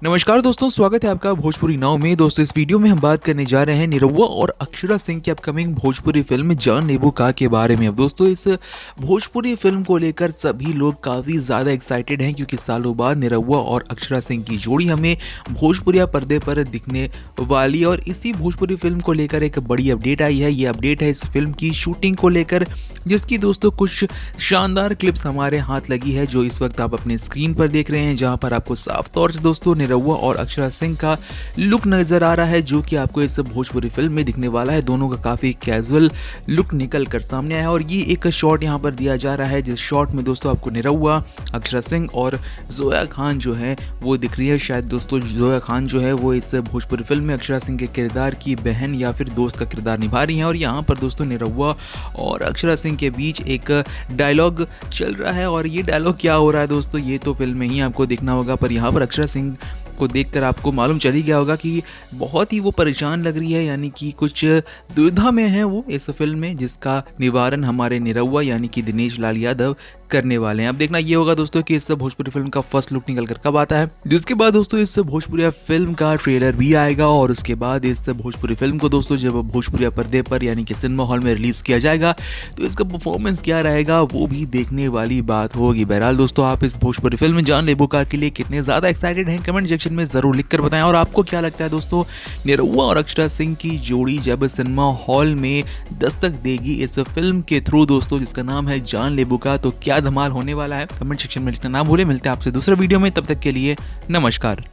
नमस्कार दोस्तों, स्वागत है आपका भोजपुरी नाव में। दोस्तों इस वीडियो में हम बात करने जा रहे हैं निरहुआ और अक्षरा सिंह की अपकमिंग भोजपुरी फिल्म जान लेबू का के बारे में। अब दोस्तों इस भोजपुरी फिल्म को लेकर सभी लोग काफ़ी ज़्यादा एक्साइटेड हैं, क्योंकि सालों बाद निरहुआ और अक्षरा सिंह की जोड़ी हमें भोजपुरिया पर्दे पर दिखने वाली है। और इसी भोजपुरी फिल्म को लेकर एक बड़ी अपडेट आई है। ये अपडेट है इस फिल्म की शूटिंग को लेकर, जिसकी दोस्तों कुछ शानदार क्लिप्स हमारे हाथ लगी है, जो इस वक्त आप अपने स्क्रीन पर देख रहे हैं, जहां पर आपको साफ तौर से दोस्तों निरहुआ और अक्षरा सिंह का लुक नजर आ रहा है, जो कि आपको इस भोजपुरी फिल्म में दिखने वाला है। दोनों का काफी कैजुअल लुक निकल कर सामने आया और ये एक शॉट यहाँ पर दिया जा रहा है, जिस शॉट में दोस्तों आपको निरहुआ, अक्षरा सिंह और जोया खान जो है वो दिख रही है। शायद दोस्तों जोया खान जो है वो इस भोजपुरी फिल्म में अक्षरा सिंह के किरदार की बहन या फिर दोस्त का किरदार निभा रही हैं। और यहाँ पर दोस्तों निरहुआ और अक्षरा सिंह के बीच एक डायलॉग चल रहा है, और ये डायलॉग क्या हो रहा है दोस्तों ये तो फिल्म में ही आपको देखना होगा। पर यहाँ पर अक्षरा सिंह को देखकर आपको मालूम चल ही गया होगा कि बहुत ही वो परेशान लग रही है, यानी कि कुछ दुविधा में है वो इस फिल्म में, जिसका निवारण हमारे निरहुआ यानी कि दिनेश लाल यादव करने वाले हैं। अब देखना ये होगा दोस्तों कि इस भोजपुरी फिल्म का फर्स्ट लुक निकल कर कब आता है, जिसके बाद दोस्तों इस भोजपुरी फिल्म का ट्रेलर भी आएगा। और उसके बाद इस भोजपुरी फिल्म को दोस्तों जब भोजपुरी पर्दे पर यानी कि सिनेमा हॉल में रिलीज किया जाएगा, तो इसका परफॉर्मेंस क्या रहेगा वो भी देखने वाली बात होगी। बहरहाल दोस्तों आप इस भोजपुरी फिल्म जान लेबू का के लिए कितने ज्यादा एक्साइटेड हैं, कमेंट सेक्शन में जरूर लिखकर बताएं। और आपको क्या लगता है दोस्तों, निरहुआ और अक्षरा सिंह की जोड़ी जब सिनेमा हॉल में दस्तक देगी इस फिल्म के थ्रू दोस्तों, जिसका नाम है जान लेबू का, तो क्या धमाल होने वाला है? कमेंट सेक्शन में लिखना ना भूलें। मिलते हैं आपसे दूसरे वीडियो में, तब तक के लिए नमस्कार।